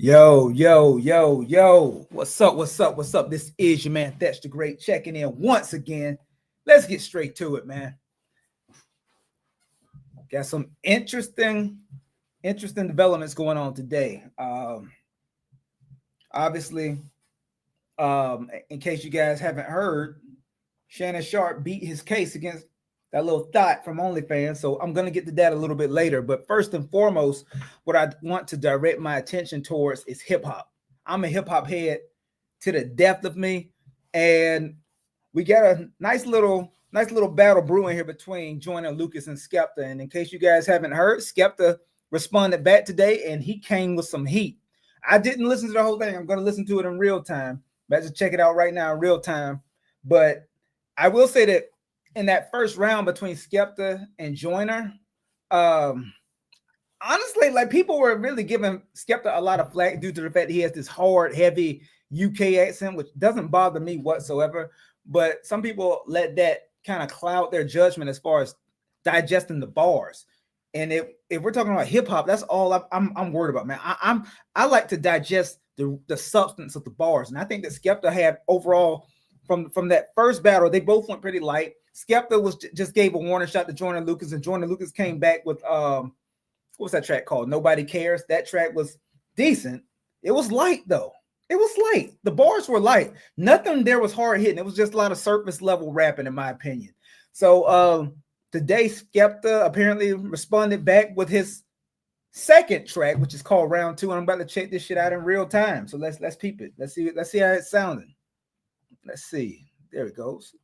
Yo, yo, yo, yo. What's up? What's up? What's up? This is your man, Thatch the Great, checking in once again. Let's get straight to it, man. Got some interesting developments going on today. Obviously, in case you guys haven't heard, Shannon Sharpe beat his case against that little thought from OnlyFans. So I'm going to get to that a little bit later. But first and foremost, what I want to direct my attention towards is hip hop. I'm a hip hop head to the depth of me. And we got a nice little battle brewing here between Joyner, Lucas, and Skepta. And in case you guys haven't heard, Skepta responded back today and he came with some heat. I didn't listen to the whole thing. I'm going to listen to it in real time. Let's just check it out right now in real time. But I will say that in that first round between Skepta and Joyner, honestly, like people were really giving Skepta a lot of flack due to the fact that he has this hard, heavy UK accent, which doesn't bother me whatsoever. But some people let that kind of cloud their judgment as far as digesting the bars. And if we're talking about hip hop, that's all I'm worried about, man. I like to digest the substance of the bars, and I think that Skepta had overall from that first battle, they both went pretty light. Skepta just gave a warning shot to Joyner Lucas, and Joyner Lucas came back with what's that track called? Nobody Cares. That track was decent. It was light though. It was light. The bars were light. Nothing there was hard hitting. It was just a lot of surface level rapping, in my opinion. So today, Skepta apparently responded back with his second track, which is called Round 2. And I'm about to check this shit out in real time. So let's peep it. Let's see how it's sounding. Let's see. There it goes.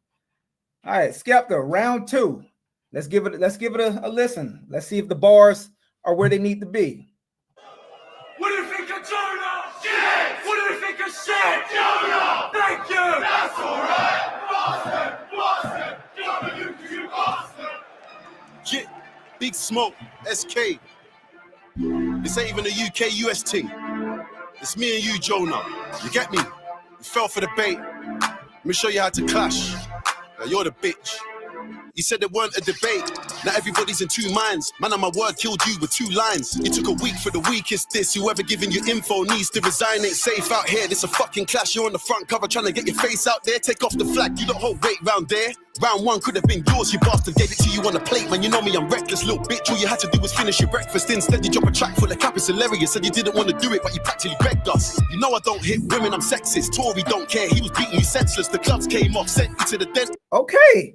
All right, Skepta, round 2. Let's give it a listen. Let's see if the bars are where they need to be. What do you think of Joyner? Shit! What do you think of shit? Joyner! Thank you! That's alright! Boston! You Boston! Jit, Big Smoke, SK. This ain't even a UK US thing. It's me and you, Joyner. You get me? You fell for the bait. Let me show you how to clash. Now you're the bitch. You said there weren't a debate. Now everybody's in two minds. Man, on my word killed you with 2 lines. You took a week for the weakest diss. Whoever giving you info needs to resign. Ain't safe out here. This a fucking clash. You're on the front cover trying to get your face out there. Take off the flag. You don't hold weight round there. Round 1 could have been yours, you bastard. Gave it to you on a plate, man. You know me, I'm reckless, little bitch. All you had to do was finish your breakfast. Instead, you drop a track full of cap. It's hilarious. Said you didn't want to do it, but you practically begged us. You know I don't hit women, I'm sexist. Tory don't care. He was beating you senseless. The clubs came off, sent you to the den. Okay.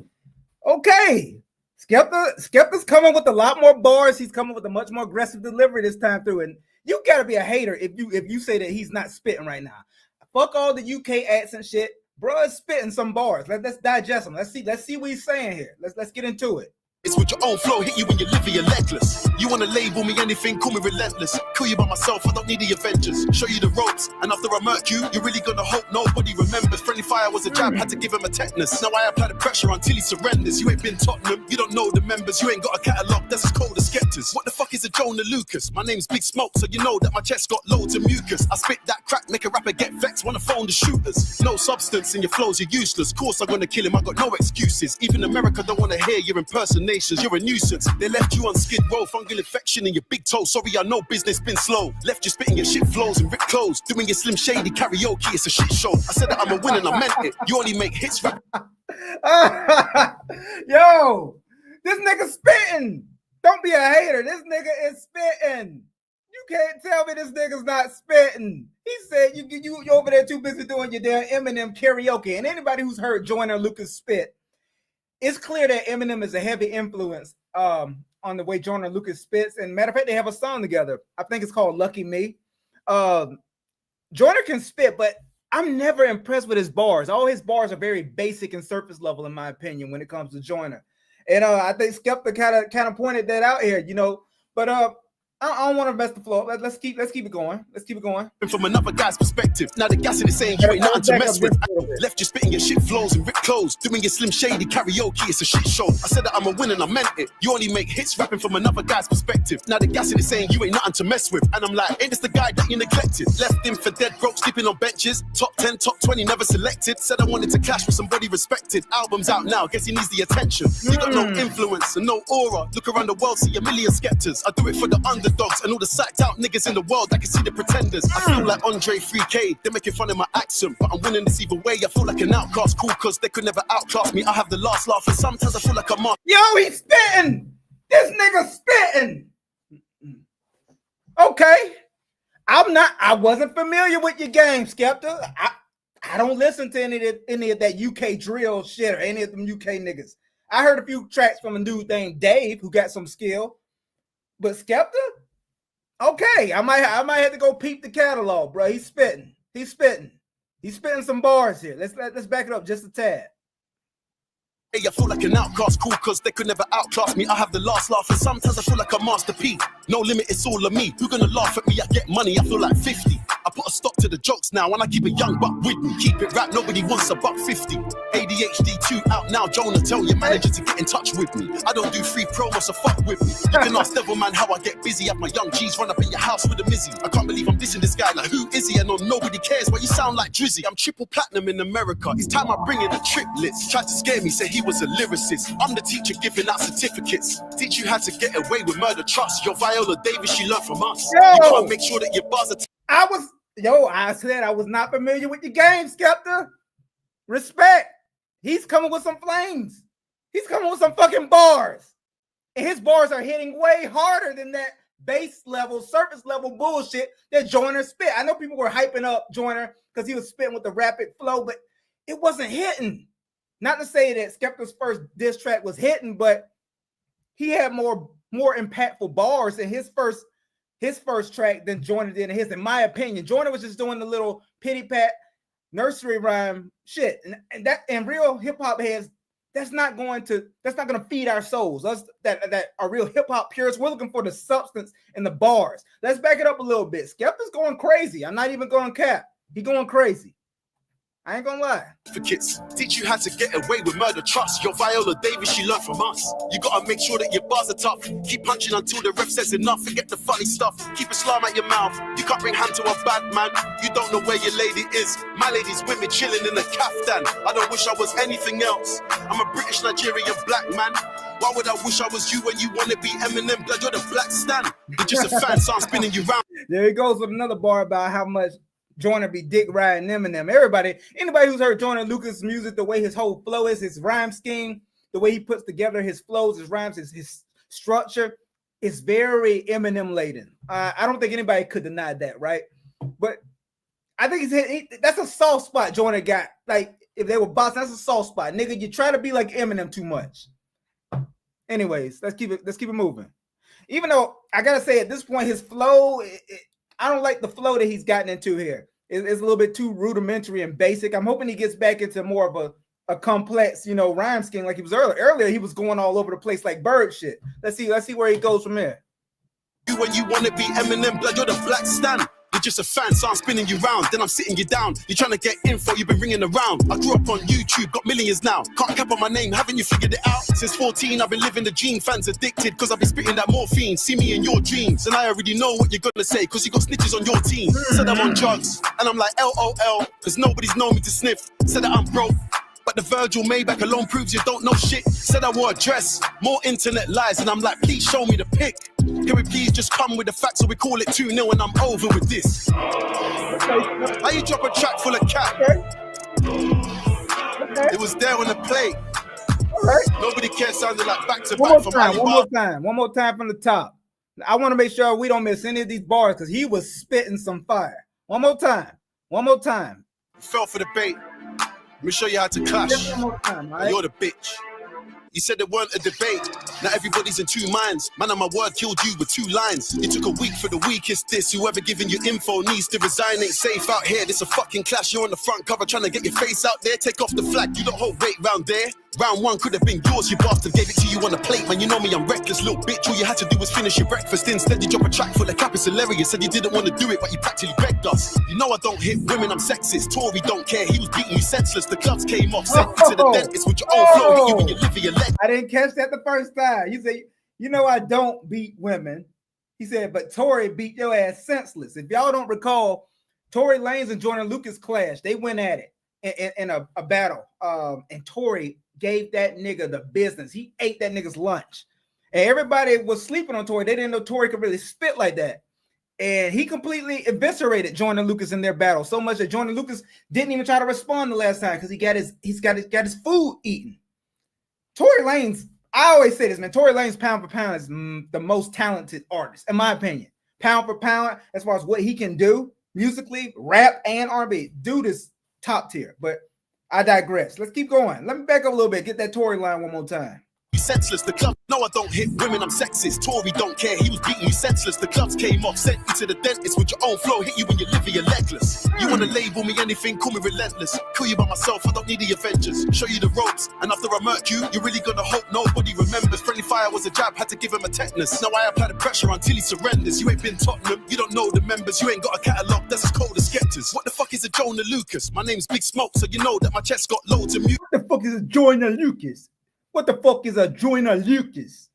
Skepta's coming with a lot more bars. He's coming with a much more aggressive delivery this time through. And you gotta be a hater if you say that he's not spitting right now. Fuck all the UK accent shit. Bro is spitting some bars. Let's digest them. Let's see what he's saying here. Let's get into it. It's with your own flow, hit you when you're living, you're legless. You wanna label me anything, call me relentless. Kill you by myself, I don't need the Avengers. Show you the ropes, and after I murk you, you're really gonna hope nobody remembers. Friendly fire was a jab, had to give him a tetanus. Now I apply the pressure until he surrenders. You ain't been Tottenham, you don't know the members. You ain't got a catalogue that's as cold as Skepta's. What the fuck is a Joyner Lucas? My name's Big Smoke, so you know that my chest got loads of mucus. I spit that crack, make a rapper get vexed, wanna phone the shooters. No substance in your flows, you're useless. Course I'm gonna kill him, I got no excuses. Even America don't wanna hear your impersonations. You're a nuisance. They left you on skid row, fungal infection in your big toe. Sorry, I know business been slow. Left you spitting your shit flows and ripped clothes. Doing your Slim Shady karaoke, it's a shit show. I said that I'm a winner and I meant it. You only make hits. Yo, this nigga spitting. Don't be a hater. This nigga is spitting. You can't tell me this nigga's not spitting. He said you over there too busy doing your damn Eminem karaoke. And anybody who's heard Joyner Lucas spit, it's clear that Eminem is a heavy influence on the way Joyner Lucas spits. And matter of fact, they have a song together. I think it's called Lucky Me. Joyner can spit, but I'm never impressed with his bars. All his bars are very basic and surface level, in my opinion, when it comes to Joyner. And I think Skepta kind of pointed that out here, you know. But I don't want to mess the flow. Let's keep it going. Let's keep it going. From another guy's perspective, now the gas in the saying you ain't nothing to mess with. Left you spitting your shit flows and ripped clothes, doing your Slim Shady karaoke, it's a shit show. I said that I'm a winner and I meant it. You only make hits rapping from another guy's perspective. Now the gas in the saying you ain't nothing to mess with. And I'm like, ain't this the guy that you neglected? Left him for dead broke, sleeping on benches. Top 10, top 20, never selected. Said I wanted to clash with somebody respected. Album's out now, guess he needs the attention. You got no influence and no aura. Look around the world, see a million Skeptas. I do it for the under. underdogs and all the psyched out niggas in the world that can see the pretenders. I feel like Andre 3K, they're making fun of my accent, but I'm winning this either way. I feel like an outcast, cool, cause they could never outclass me. I have the last laugh, and sometimes I feel like I'm on. Yo, he's spitting. This nigga spitting. Okay. I wasn't familiar with your game, Skepta. I don't listen to any of that UK drill shit or any of them UK niggas. I heard a few tracks from a dude named Dave who got some skill. But Skepta? Okay, I might have to go peep the catalog, bro. He's spitting. He's spitting some bars here. Let's back it up just a tad. Hey, I feel like an outcast, cool, cause they could never outclass me. I have the last laugh, and sometimes I feel like a Master P. No limit, it's all of me. Who gonna laugh at me? I get money, I feel like 50. I put a stop to the jokes now, and I keep a young buck with me. Keep it rap, nobody wants a $1.50. ADHD 2 out now, Joyner, tell your manager to get in touch with me. I don't do free promos, so fuck with me. You can ask Devilman how I get busy. Have my young G's run up in your house with a Mizzy. I can't believe I'm dissing this guy, like who is he? I know nobody cares, but you sound like Drizzy. I'm triple platinum in America. It's time I bring in the triplets. Tried to scare me, said he was a lyricist. I'm the teacher giving out certificates. Teach you how to get away with murder, trust. Your Viola Davis, she learned from us. Yo. You gotta make sure that your bars are I said I was not familiar with your game, Skepta. Respect. He's coming with some flames. He's coming with some fucking bars. And his bars are hitting way harder than that base level, surface level bullshit that Joyner spit. I know people were hyping up Joyner because he was spitting with the rapid flow, but it wasn't hitting. Not to say that Skepta's first diss track was hitting, but he had more impactful bars in his first track than Joyner did in his, in my opinion. Joyner was just doing the little pity pat nursery rhyme shit, and real hip hop heads. That's not going to feed our souls. Us that are real hip hop purists. We're looking for the substance and the bars. Let's back it up a little bit. Skepta's going crazy. I'm not even going cap. He going crazy. I ain't gonna lie. for kids. Teach you how to get away with murder, trust. Your Viola Davis, she learned from us. You gotta make sure that your bars are tough. Keep punching until the ref says enough. Forget the funny stuff. Keep a slam at your mouth. You can't bring hand to a bad man. You don't know where your lady is. My lady's with me chilling in a kaftan. I don't wish I was anything else. I'm a British Nigerian black man. Why would I wish I was you when you want to be Eminem? Blood, you're the black stan. You're just a fan, so I'm spinning you round. There he goes with another bar about how much Joyner be dick riding Eminem. Anybody who's heard Joyner Lucas' music, the way his whole flow is, his rhyme scheme, the way he puts together his flows, his rhymes, his structure, is very Eminem laden. I don't think anybody could deny that, right? But I think that's a soft spot Joyner got. Like, if they were boxing, that's a soft spot. Nigga, you try to be like Eminem too much. Anyways, let's keep it moving. Even though I gotta say, at this point, his flow, I don't like the flow that he's gotten into here. It's a little bit too rudimentary and basic. I'm hoping he gets back into more of a complex, rhyme scheme like he was earlier. Earlier, he was going all over the place like bird shit. Let's see where he goes from here. You when you want to be Eminem, blood, you're the black stan. You're just a fan, so I'm spinning you round. Then I'm sitting you down. You're trying to get info, you've been ringing around. I grew up on YouTube, got millions now. Can't cap on my name, haven't you figured it out? Since 14, I've been living the dream. Fans addicted, cause I've been spitting that morphine. See me in your dreams, and I already know what you're gonna say, cause you got snitches on your team. Said I'm on drugs, and I'm like LOL, cause nobody's known me to sniff. Said that I'm broke, but the Virgil Maybach alone proves you don't know shit. Said I wore a dress, more internet lies, and I'm like, please show me the pic. Can we please just come with the facts, so we call it 2-0 and I'm over with this. How you drop a track full of cat? Okay. It was there on the plate. All right. Nobody cares, sounded like back to One back from one more time from the top. I want to make sure we don't miss any of these bars because he was spitting some fire. One more time. Fell for the bait. Let me show you how to clash. Just one more time, all right? You're the bitch. You said there weren't a debate. Now everybody's in two minds. Man, on my word, killed you with 2 lines. It took a week for the weakest diss. Whoever giving you info needs to resign. Ain't safe out here. This a fucking clash. You're on the front cover trying to get your face out there. Take off the flag. You don't hold weight round there. Round 1 could have been yours. You bastard gave it to you on the plate. Man, you know me, I'm reckless, little bitch. All you had to do was finish your breakfast. Instead, you drop a track full of cap. It's hilarious. Said you didn't want to do it, but you practically begged us. You know I don't hit women. I'm sexist. Tory don't care. He was beating you senseless. The clubs came off. Sent you to the dentist with your own flow. Hit you in your liver, your leg. I didn't catch that the first time. You say, I don't beat women. He said, but Tory beat your ass senseless. If y'all don't recall, Tory Lanez and Joyner Lucas clash. They went at it in a battle. And Tory gave that nigga the business. He ate that nigga's lunch. And everybody was sleeping on Tory. They didn't know Tory could really spit like that. And he completely eviscerated Joyner Lucas in their battle so much that Joyner Lucas didn't even try to respond the last time because he's got his food eaten. Tory Lanez, I always say this, man. Tory Lanez pound for pound is the most talented artist, in my opinion. Pound for pound, as far as what he can do musically, rap and R&B. Dude is top tier. But I digress. Let's keep going. Let me back up a little bit. Get that Tory line one more time. You senseless, the club. No, I don't hit women, I'm sexist. Tory don't care, he was beating you senseless. The clubs came off, sent you to the dentist with your own flow, hit you when you live you're legless. You wanna label me anything, call me relentless. Kill you by myself, I don't need the Avengers. Show you the ropes, and after I murk you, you're really gonna hope nobody remembers. Friendly fire was a jab, had to give him a tetanus. Now I apply the pressure until he surrenders. You ain't been Tottenham, you don't know the members. You ain't got a catalogue that's as cold as Skepta's. What the fuck is a Joyner Lucas? My name's Big Smoke, so you know that my chest got loads of mute. What the fuck is a Joyner Lucas? What the fuck is a Joyner Lucas?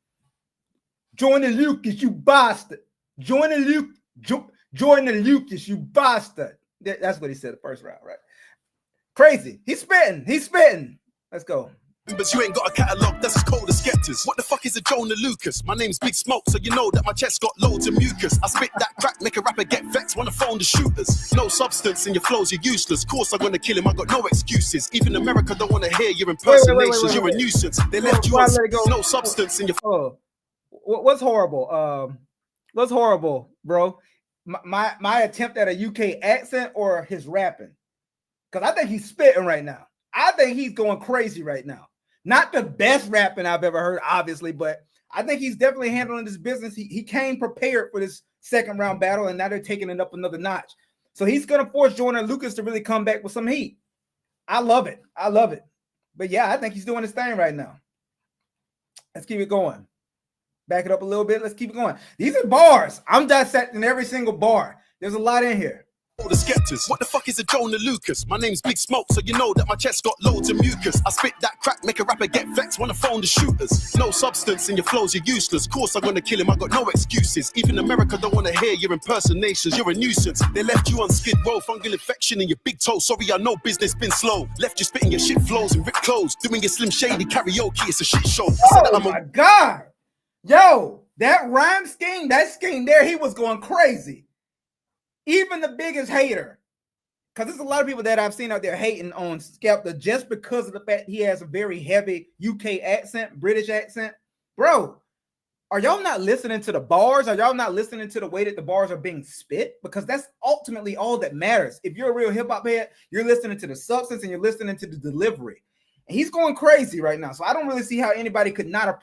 Joyner Lucas, you bastard. Joyner Lucas, you bastard. That's what he said the first round, right? Crazy. He's spitting. Let's go. But you ain't got a catalogue that's as cold as Skepta's. What the fuck is a Joyner Lucas? My name's Big Smoke, so you know that my chest got loads of mucus. I spit that crack, make a rapper get vexed, wanna phone the shooters. No substance in your flows, you're useless. Course I'm gonna kill him, I got no excuses. Even America don't wanna hear your impersonations. You're a nuisance. They left you on no substance in your. Oh, what's horrible? What's horrible, bro? My attempt at a UK accent or his rapping? Because I think he's spitting right now. I think he's going crazy right now. Not the best rapping I've ever heard, obviously, but I think he's definitely handling this business. He came prepared for this second round battle, and now they're taking it up another notch. So he's going to force Joyner Lucas to really come back with some heat. I love it. But yeah, I think he's doing his thing right now. Let's keep it going. Back it up a little bit. Let's keep it going. These are bars. I'm dissecting every single bar. There's a lot in here. The Skeptas. What the fuck is a Joyner Lucas? My name's Big Smoke, so you know that my chest got loads of mucus. I spit that crack, make a rapper get vexed, wanna phone the shooters. No substance in your flows, you're useless. Course I'm gonna kill him, I got no excuses. Even America don't wanna hear your impersonations. You're a nuisance. They left you on Skid Row, fungal infection in your big toe. Sorry, I know business been slow. Left you spitting your shit flows and ripped clothes. Doing your Slim Shady karaoke, it's a shit show. Oh my God. Yo, that rhyme scheme, that scheme there, he was going crazy. Even the biggest hater, because there's a lot of people that I've seen out there hating on Skepta just because of the fact he has a very heavy UK accent, British accent. Bro, are y'all not listening to the bars? Are y'all not listening to the way that the bars are being spit? Because that's ultimately all that matters. If you're a real hip-hop head, you're listening to the substance and you're listening to the delivery. And he's going crazy right now. So I don't really see how anybody could not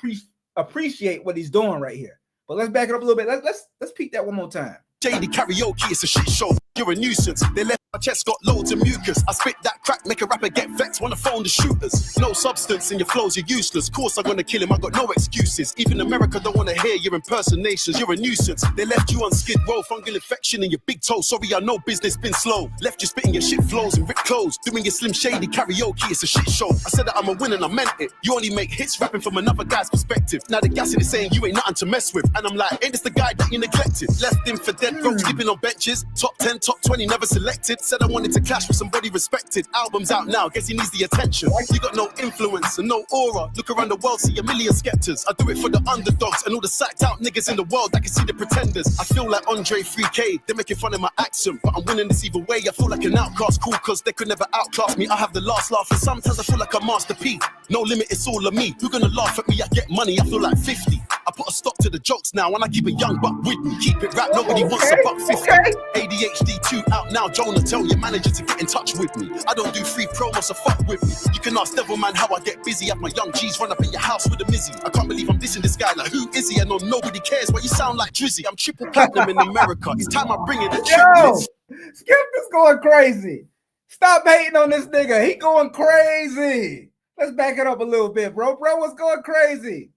appreciate what he's doing right here. But let's back it up a little bit. Let's peek that one more time. Shady karaoke, it's a shit show. You're a nuisance. They left my chest got loads of mucus. I spit that crack, make a rapper get vexed, wanna phone the shooters. No substance in your flows, you're useless. Course I'm gonna kill him, I got no excuses. Even America don't wanna hear your impersonations. You're a nuisance. They left you on Skid Row, fungal infection in your big toe. Sorry, I know business been slow. Left you spitting your shit flows and ripped clothes. Doing your Slim Shady karaoke, it's a shit show. I said that I'm a winner and I meant it. You only make hits rapping from another guy's perspective. Now the gassing is saying you ain't nothing to mess with. And I'm like, ain't this the guy that you neglected? Left him for dead, broke, sleeping on benches. Top 10, top 20, never selected. Said I wanted to clash with somebody respected. Album's out now, guess he needs the attention. You got no influence and no aura. Look around the world, see a million Skeptas. I do it for the underdogs and all the psyched out niggas in the world that can see the pretenders. I feel like Andre 3K, they're making fun of my accent, but I'm winning this either way. I feel like an outcast, cool, cause they could never outclass me. I have the last laugh and sometimes I feel like a Master P. No limit, it's all of me. Who gonna laugh at me? I get money, I feel like 50. I put a stop to the jokes now and I keep a young buck with me. Keep it rap, nobody wants a buck 50. ADHD 2 out now, Joyner, tell your manager to get in touch with me. I don't do free promos, so fuck with me. You can ask Devilman how I get busy. Have my young G's run up in your house with a Mizzy. I can't believe I'm dissing this guy, like who is he? I know nobody cares, but you sound like Drizzy. I'm triple platinum in America. It's time I bring in the triplets. Skepta's going crazy. Stop hating on this nigga. He going crazy. Let's back it up a little bit, bro. Bro, what's going crazy?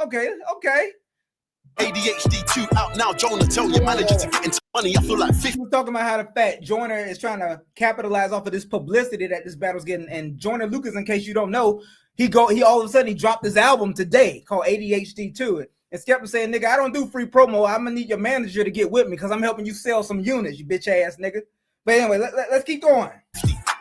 Okay. ADHD 2 out now, Joyner, tell your manager to get into money. I feel like 50. We're talking about how the fact Joyner is trying to capitalize off of this publicity that this battle's getting. And Joyner Lucas, in case you don't know, he all of a sudden he dropped his album today called ADHD 2. And Skepta saying, nigga, I don't do free promo. I'm gonna need your manager to get with me because I'm helping you sell some units, you bitch ass nigga. But anyway, let's keep going.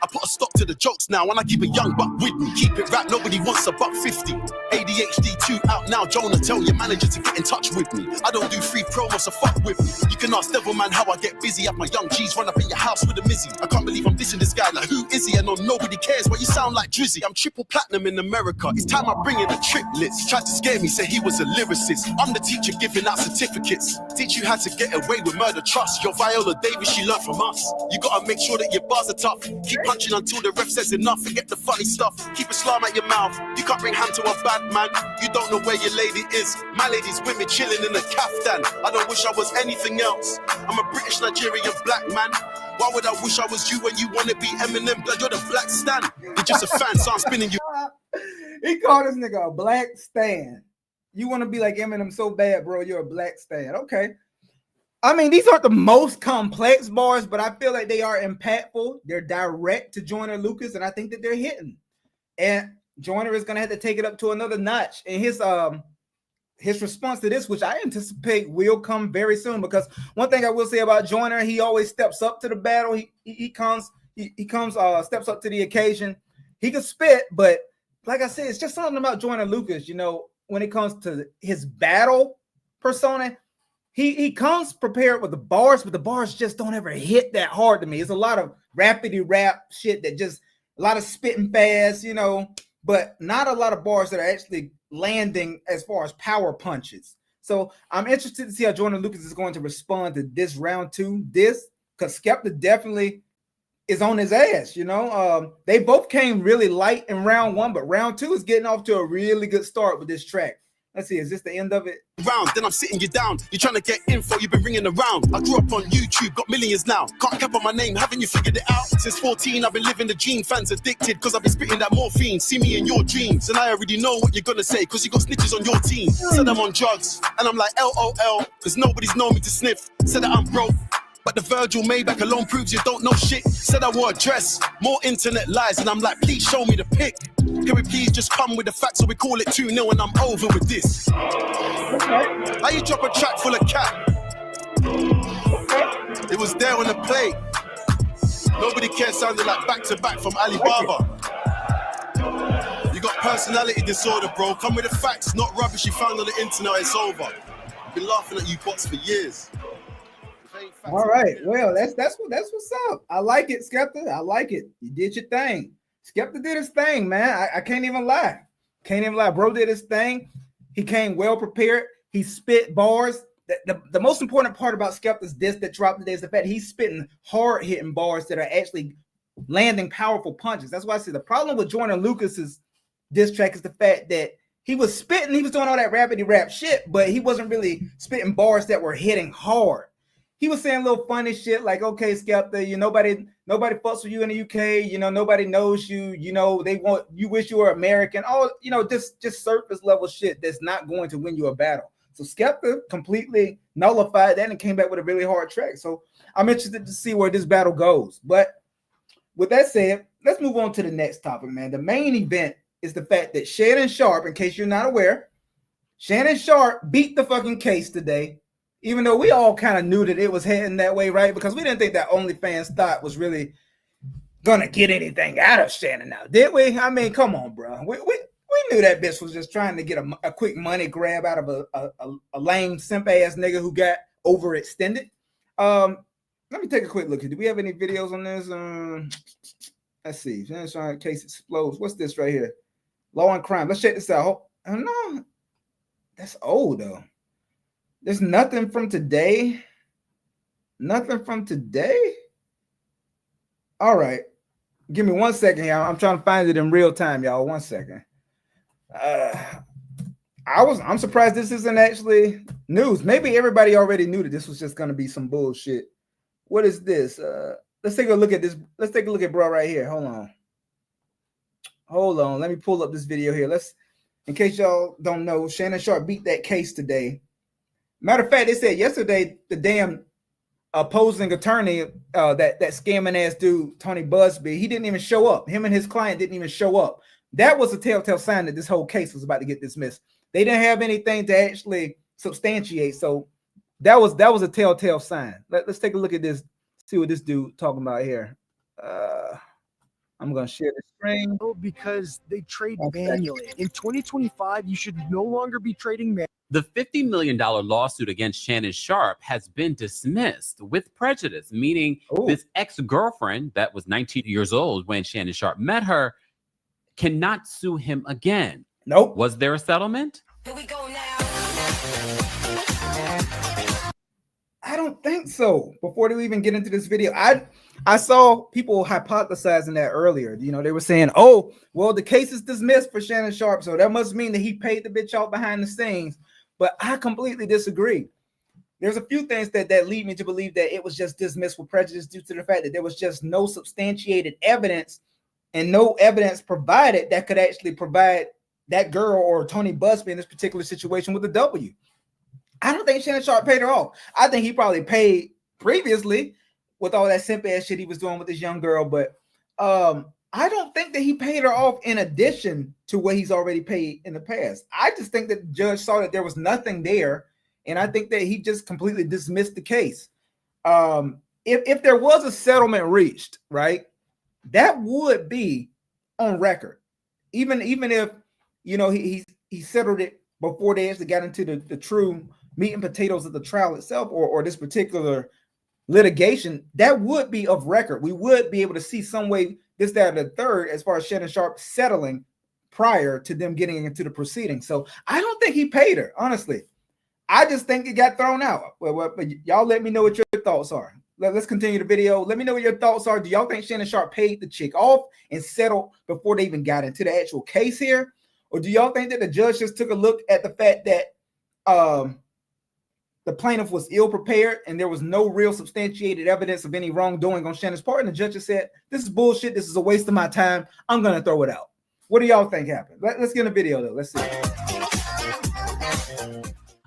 I put a stop to the jokes now, and I keep a young buck with me. Keep it rap, nobody wants a buck 50. ADHD 2 out now, Joyner, tell your manager to get in touch with me. I don't do free promos, so fuck with me. You can ask Devilman how I get busy. Have my young G's run up in your house with a Mizzy. I can't believe I'm dissing this guy, like who is he? I know nobody cares, but you sound like Drizzy. I'm triple platinum in America, it's time I bring in the triplets. Tried to scare me, said he was a lyricist. I'm the teacher giving out certificates. Teach you how to get away with murder, trust. Your Viola Davis, she learned from us. You gotta make sure that your bars are tough. Keep punching until the ref says enough. Forget the funny stuff, keep Islam at your mouth. You can't bring hand to a bad man. You don't know where your lady is. My lady's with me chilling in a kaftan. I don't wish I was anything else. I'm a British Nigerian black man. Why would I wish I was you when you wanna be Eminem? Blood, you're the black stan. You're just a fan, so I'm spinning you. He called this nigga a black stan. You want to be like Eminem so bad, bro. You're a black stan. Okay. I mean, these aren't the most complex bars, but I feel like they are impactful. They're direct to Joyner Lucas, and I think that they're hitting. And Joyner is gonna have to take it up to another notch. And his response to this, which I anticipate will come very soon, because one thing I will say about Joyner, he always steps up to the battle. He comes steps up to the occasion. He can spit, but like I said, it's just something about Joyner Lucas, you know, when it comes to his battle persona. He comes prepared with the bars, but the bars just don't ever hit that hard to me. It's a lot of rapidy rap shit that just a lot of spitting fast, you know, but not a lot of bars that are actually landing as far as power punches. So I'm interested to see how Joyner Lucas is going to respond to this round two. Because Skepta definitely is on his ass, you know. They both came really light in round one, but round two is getting off to a really good start with this track. Let's see, is this the end of it? Round, then I'm sitting you down. You're trying to get info, you've been ringing around. I grew up on YouTube, got millions now. Can't cap on my name, haven't you figured it out? Since 14, I've been living the dream. Fans addicted, cause I've been spitting that morphine. See me in your dreams, and I already know what you're gonna say, cause you got snitches on your team. Said I'm on drugs, and I'm like LOL, cause nobody's known me to sniff. Said that I'm broke, but the Virgil Maybach alone proves you don't know shit. Said I wore a dress, more internet lies, and I'm like, please show me the pic. Can we please just come with the facts, so we call it 2-0 and I'm over with this. How you drop a track full of cat? It was there on the plate. Nobody cares sounded like back-to-back from Alibaba. You got personality disorder, bro. Come with the facts, not rubbish you found on the internet, it's over. I've been laughing at you bots for years. All right, well, that's what's up. I like it, Skepta. I like it. You did your thing. Skepta did his thing, man. I can't even lie. Bro did his thing. He came well prepared. He spit bars. The most important part about Skepta's disc that dropped today is the fact he's spitting hard-hitting bars that are actually landing powerful punches. That's why I say the problem with Joyner Lucas's diss track is the fact that he was spitting, he was doing all that rapidy rap shit, but he wasn't really spitting bars that were hitting hard. He was saying little funny shit like, okay, Skepta, nobody fucks with you in the UK, nobody knows you, you wish you were American. Oh, just surface level shit that's not going to win you a battle. So Skepta completely nullified that and came back with a really hard track. So I'm interested to see where this battle goes. But with that said, let's move on to the next topic, man. The main event is the fact that Shannon Sharpe, in case you're not aware, Shannon Sharpe beat the fucking case today. Even though we all kind of knew that it was heading that way, right? Because we didn't think that OnlyFans thought was really gonna get anything out of Shannon now, did we? I mean, come on, bro. We knew that bitch was just trying to get a quick money grab out of a lame simp ass nigga who got overextended. Let me take a quick look. Do we have any videos on this? Let's see. Shannon Sharpe case explodes. What's this right here? Law and crime. Let's check this out. I don't know. That's old though. There's nothing from today. Nothing from today. All right. Give me 1 second, y'all. I'm trying to find it in real time, y'all. 1 second. I'm surprised this isn't actually news. Maybe everybody already knew that this was just gonna be some bullshit. What is this? Let's take a look at this. Let's take a look at bro right here. Hold on. Let me pull up this video here. In case y'all don't know, Shannon Sharpe beat that case today. Matter of fact, they said yesterday the damn opposing attorney, that scamming ass dude, Tony Busby, he didn't even show up. Him and his client didn't even show up. That was a telltale sign that this whole case was about to get dismissed. They didn't have anything to actually substantiate. So that was a telltale sign. Let's take a look at this, see what this dude talking about here. I'm gonna share the screen. Because they trade One second. manually. In 2025, you should no longer be trading manually. The $50 million lawsuit against Shannon Sharpe has been dismissed with prejudice, meaning Ooh. this ex-girlfriend that was 19 years old when Shannon Sharpe met her cannot sue him again. Nope. Was there a settlement? Here we go now. I don't think so. Before they even get into this video, I saw people hypothesizing that earlier. You know, they were saying, "Oh, well, the case is dismissed for Shannon Sharpe, so that must mean that he paid the bitch out behind the scenes." But I completely disagree. There's a few things that lead me to believe that it was just dismissed with prejudice due to the fact that there was just no substantiated evidence and no evidence provided that could actually provide that girl or Tony Busby in this particular situation with a W. I don't think Shannon Sharpe paid her off. I think he probably paid previously with all that simp ass shit he was doing with this young girl, but I don't think that he paid her off in addition to what he's already paid in the past. I just think that the judge saw that there was nothing there, and I think that he just completely dismissed the case. If there was a settlement reached, right, that would be on record. Even if, you know, he settled it before they actually got into the true meat and potatoes of the trial itself, or this particular litigation, that would be of record. We would be able to see some way, this, that, or the third, as far as Shannon Sharpe settling prior to them getting into the proceedings. So I don't think he paid her, honestly. I just think it got thrown out. Well, but y'all let me know what your thoughts are. Let's continue the video. Let me know what your thoughts are. Do y'all think Shannon Sharpe paid the chick off and settled before they even got into the actual case here? Or do y'all think that the judge just took a look at the fact that the plaintiff was ill prepared and there was no real substantiated evidence of any wrongdoing on Shannon's part, and the judge just said, "This is bullshit. This is a waste of my time. I'm gonna throw it out." What do y'all think happened? Let's get in the video though. Let's see.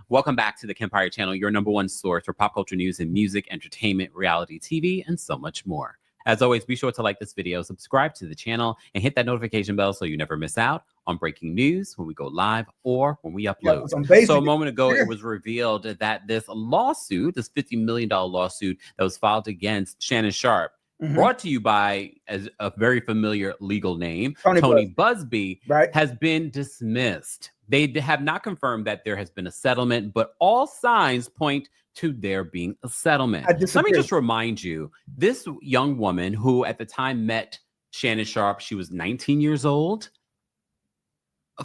Welcome back to the Kempire Channel, your #1 source for pop culture news and music, entertainment, reality TV, and so much more. As always, be sure to like this video, subscribe to the channel, and hit that notification bell so you never miss out on breaking news when we go live or when we upload. So a moment ago, it was revealed that this lawsuit, this $50 million lawsuit that was filed against Shannon Sharpe, brought to you by as a very familiar legal name, Tony Busby, right, has been dismissed. They have not confirmed that there has been a settlement, but all signs point to there being a settlement. Let me just remind you, this young woman who at the time met Shannon Sharpe, she was 19 years old,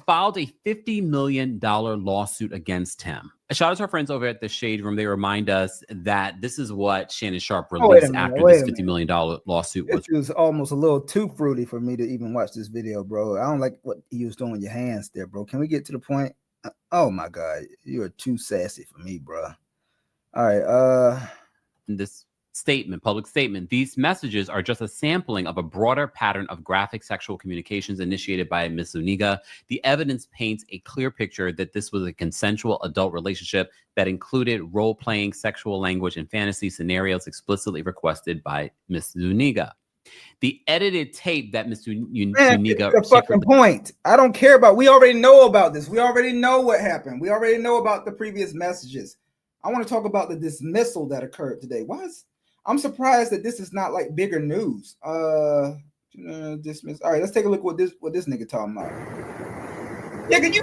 filed a $50 million lawsuit against him. Shout out to our friends over at the Shade Room. They remind us that this is what Shannon Sharpe released after this $50 million lawsuit was. It was almost a little too fruity for me to even watch this video, bro. I don't like what he was doing with your hands there, bro. Can we get to the point? Oh my God, you are too sassy for me, bro. All right. This statement, public statement, these messages are just a sampling of a broader pattern of graphic sexual communications initiated by Ms. Zuniga. The evidence paints a clear picture that this was a consensual adult relationship that included role-playing, sexual language, and fantasy scenarios explicitly requested by Ms. Zuniga. The edited tape that Ms. Zuniga... That's the fucking point. I don't care about... We already know about this. We already know what happened. We already know about the previous messages. I want to talk about the dismissal that occurred today. I'm surprised that this is not like bigger news. Dismiss. All right, let's take a look what this nigga talking about. Yeah, can you?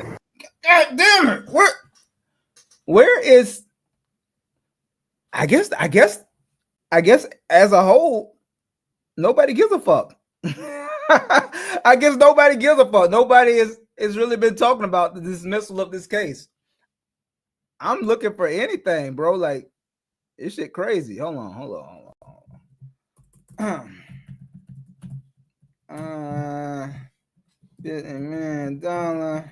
God damn it! Where is? I guess as a whole, nobody gives a fuck. I guess nobody gives a fuck. Nobody has really been talking about the dismissal of this case. I'm looking for anything, bro. Like, this shit crazy. Hold on. Man, dollar.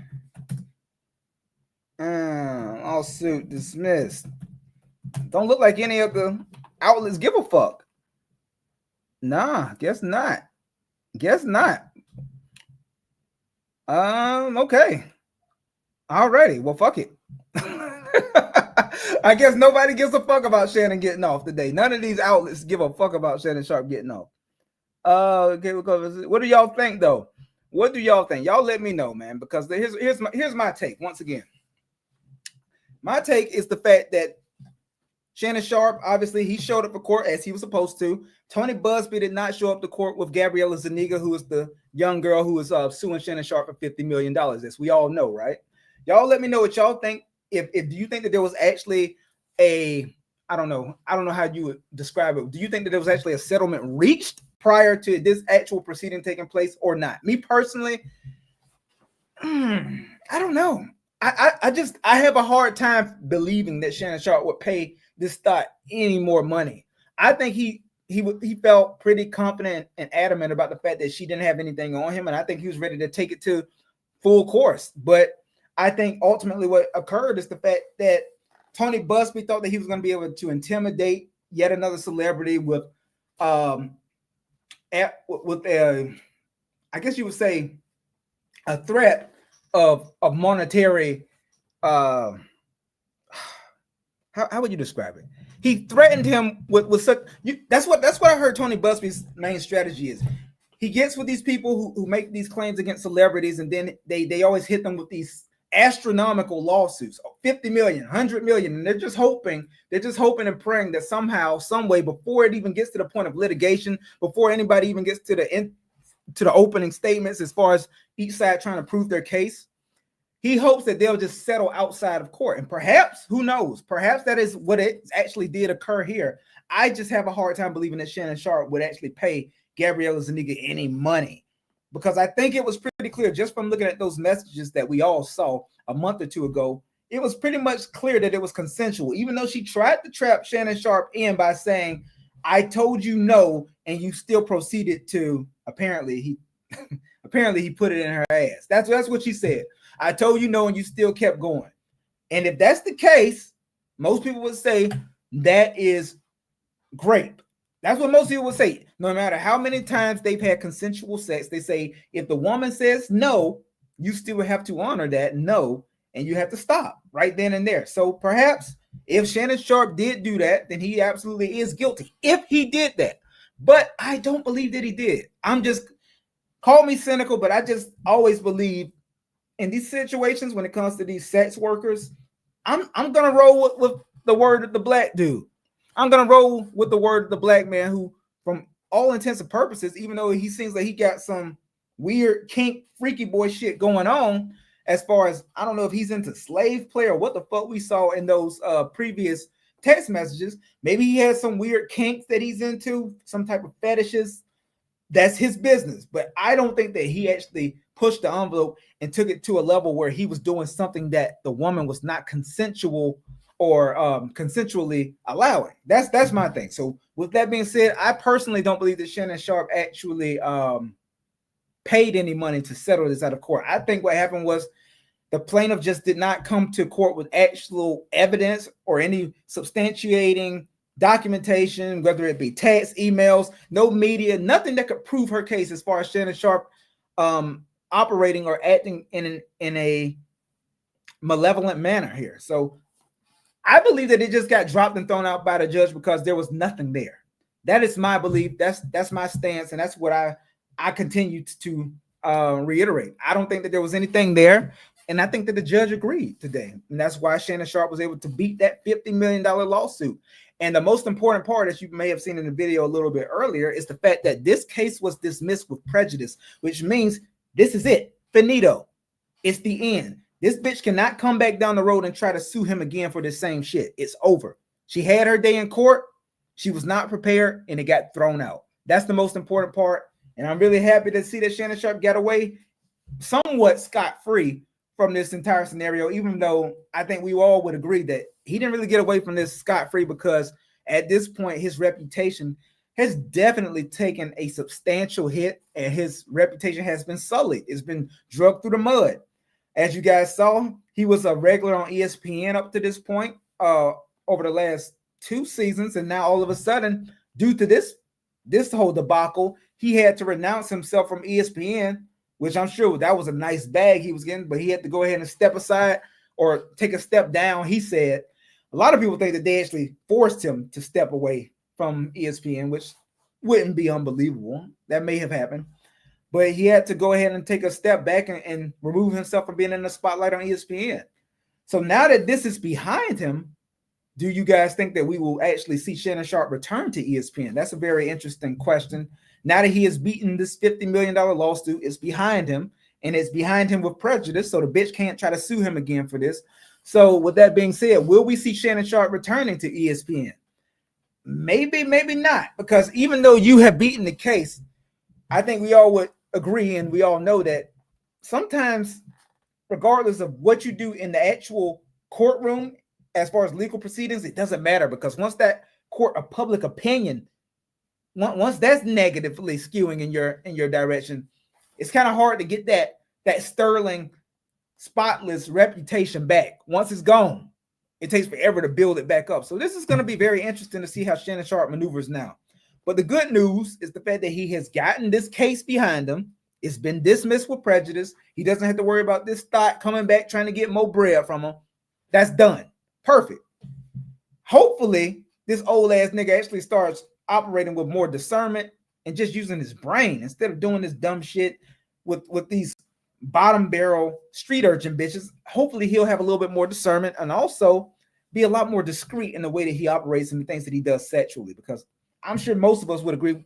Lawsuit dismissed. Don't look like any of the outlets give a fuck. Nah, guess not. Okay. Alrighty. Well, fuck it. I guess nobody gives a fuck about Shannon getting off today. None of these outlets give a fuck about Shannon Sharpe getting off. Okay, what do y'all think though? What do y'all think? Y'all let me know, man, because here's my take once again. My take is the fact that Shannon Sharpe, obviously, he showed up for court as he was supposed to. Tony Busby did not show up to court with Gabriela Zuniga, who is the young girl who is suing Shannon Sharpe for $50 million, as we all know, right? Y'all let me know what y'all think. If do you think that there was actually I don't know how you would describe it. Do you think that there was actually a settlement reached prior to this actual proceeding taking place or not? Me personally, I don't know. I have a hard time believing that Shannon Sharpe would pay this thought any more money. I think he felt pretty confident and adamant about the fact that she didn't have anything on him, and I think he was ready to take it to full course. But I think ultimately what occurred is the fact that Tony Busby thought that he was going to be able to intimidate yet another celebrity with I guess you would say a threat of monetary how would you describe it? He threatened him with such that's what I heard Tony Busby's main strategy is. He gets with these people who make these claims against celebrities, and then they always hit them with these astronomical lawsuits, 50 million, 100 million, and they're just hoping and praying that somehow, some way, before it even gets to the point of litigation, before anybody even gets to the opening statements as far as each side trying to prove their case, he hopes that they'll just settle outside of court. And perhaps, who knows, perhaps that is what it actually did occur here. I just have a hard time believing that Shannon Sharpe would actually pay Gabriela Zuniga any money, because I think it was pretty clear just from looking at those messages that we all saw a month or two ago. It was pretty much clear that it was consensual, even though she tried to trap Shannon Sharpe in by saying, I told you no, and you still proceeded to, apparently he put it in her ass. That's what she said. I told you no, and you still kept going. And if that's the case, most people would say that is great. That's what most people would say. No matter how many times they've had consensual sex, they say if the woman says no, you still have to honor that no, and you have to stop right then and there. So perhaps if Shannon Sharpe did do that, then he absolutely is guilty if he did that. But I don't believe that he did. Call me cynical, but I just always believe in these situations when it comes to these sex workers, I'm gonna roll with the word of the black dude. I'm going to roll with the word of the black man who, from all intents and purposes, even though he seems like he got some weird kink freaky boy shit going on, as far as, I don't know if he's into slave play or what the fuck we saw in those previous text messages. Maybe he has some weird kinks that he's into, some type of fetishes. That's his business. But I don't think that he actually pushed the envelope and took it to a level where he was doing something that the woman was not consensual or consensually allowing. That's my thing. So with that being said, I personally don't believe that Shannon Sharpe actually paid any money to settle this out of court. I think what happened was the plaintiff just did not come to court with actual evidence or any substantiating documentation, whether it be text, emails, no media, nothing that could prove her case as far as Shannon Sharpe operating or acting in a malevolent manner here. So I believe that it just got dropped and thrown out by the judge because there was nothing there. That is my belief. That's my stance, and that's what I continue to reiterate. I don't think that there was anything there, and I think that the judge agreed today, and that's why Shannon Sharpe was able to beat that $50 million lawsuit. And the most important part, as you may have seen in the video a little bit earlier, is the fact that this case was dismissed with prejudice, which means this is it. Finito. It's the end. This bitch cannot come back down the road and try to sue him again for the same shit. It's over. She had her day in court. She was not prepared, and it got thrown out. That's the most important part. And I'm really happy to see that Shannon Sharpe got away somewhat scot-free from this entire scenario, even though I think we all would agree that he didn't really get away from this scot-free, because at this point, his reputation has definitely taken a substantial hit, and his reputation has been sullied. It's been dragged through the mud. As you guys saw, he was a regular on ESPN up to this point over the last 2 seasons, and now all of a sudden, due to this whole debacle, he had to renounce himself from ESPN, which I'm sure that was a nice bag he was getting, but he had to go ahead and step aside or take a step down. He said a lot of people think that they actually forced him to step away from ESPN, which wouldn't be unbelievable. That may have happened. But he had to go ahead and take a step back and remove himself from being in the spotlight on ESPN. So now that this is behind him, do you guys think that we will actually see Shannon Sharpe return to ESPN? That's a very interesting question. Now that he has beaten this $50 million lawsuit, it's behind him, and it's behind him with prejudice, so the bitch can't try to sue him again for this. So with that being said, will we see Shannon Sharpe returning to ESPN? Maybe, maybe not, because even though you have beaten the case, I think we all would agree, and we all know that sometimes, regardless of what you do in the actual courtroom, as far as legal proceedings, it doesn't matter, because once that court of public opinion, once that's negatively skewing in your direction, it's kind of hard to get that sterling, spotless reputation back. Once it's gone, it takes forever to build it back up. So this is going to be very interesting to see how Shannon Sharpe maneuvers now. But the good news is the fact that he has gotten this case behind him. It's been dismissed with prejudice. He doesn't have to worry about this thought coming back trying to get more bread from him. That's done. Perfect. Hopefully, this old ass nigga actually starts operating with more discernment and just using his brain instead of doing this dumb shit with these bottom barrel street urchin bitches. Hopefully, he'll have a little bit more discernment and also be a lot more discreet in the way that he operates and the things that he does sexually, because I'm sure most of us would agree.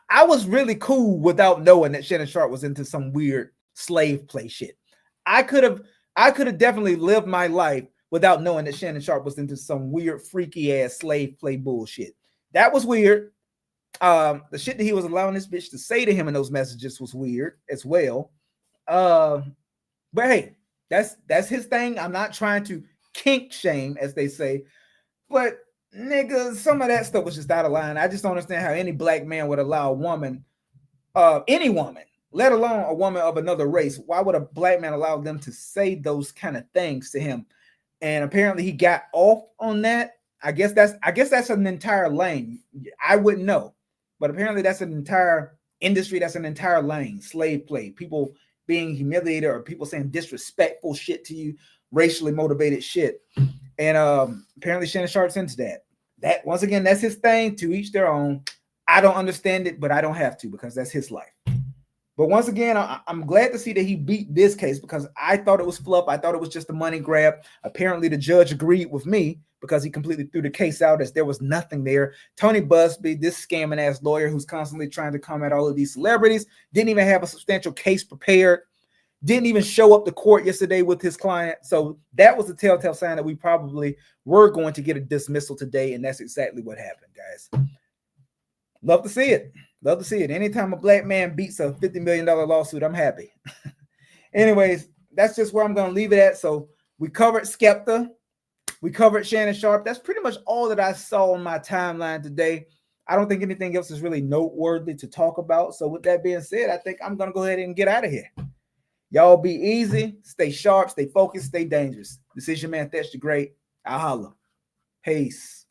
I was really cool without knowing that Shannon Sharpe was into some weird slave play shit. I could have definitely lived my life without knowing that Shannon Sharpe was into some weird, freaky ass slave play bullshit. That was weird. The shit that he was allowing this bitch to say to him in those messages was weird as well. But hey, that's his thing. I'm not trying to kink shame, as they say, but nigga, some of that stuff was just out of line. I just don't understand how any black man would allow a woman, any woman, let alone a woman of another race. Why would a black man allow them to say those kind of things to him? And apparently he got off on that. I guess that's an entire lane. I wouldn't know, but apparently that's an entire industry. That's an entire lane. Slave play, people being humiliated, or people saying disrespectful shit to you, racially motivated shit. And apparently Shannon Sharpe's into that. That, once again, that's his thing. To each their own. I don't understand it, but I don't have to, because that's his life. But once again, I'm glad to see that he beat this case, because I thought it was fluff. I thought it was just a money grab. Apparently the judge agreed with me, because he completely threw the case out as there was nothing there. Tony Busby, this scamming ass lawyer who's constantly trying to come at all of these celebrities, didn't even have a substantial case prepared. Didn't even show up to court yesterday with his client. So that was a telltale sign that we probably were going to get a dismissal today. And that's exactly what happened, guys. Love to see it. Love to see it. Anytime a black man beats a $50 million lawsuit, I'm happy. Anyways, that's just where I'm going to leave it at. So we covered Skepta. We covered Shannon Sharpe. That's pretty much all that I saw on my timeline today. I don't think anything else is really noteworthy to talk about. So with that being said, I think I'm going to go ahead and get out of here. Y'all be easy, stay sharp, stay focused, stay dangerous. This is your man, Thatch the Great. I'll holla. Peace.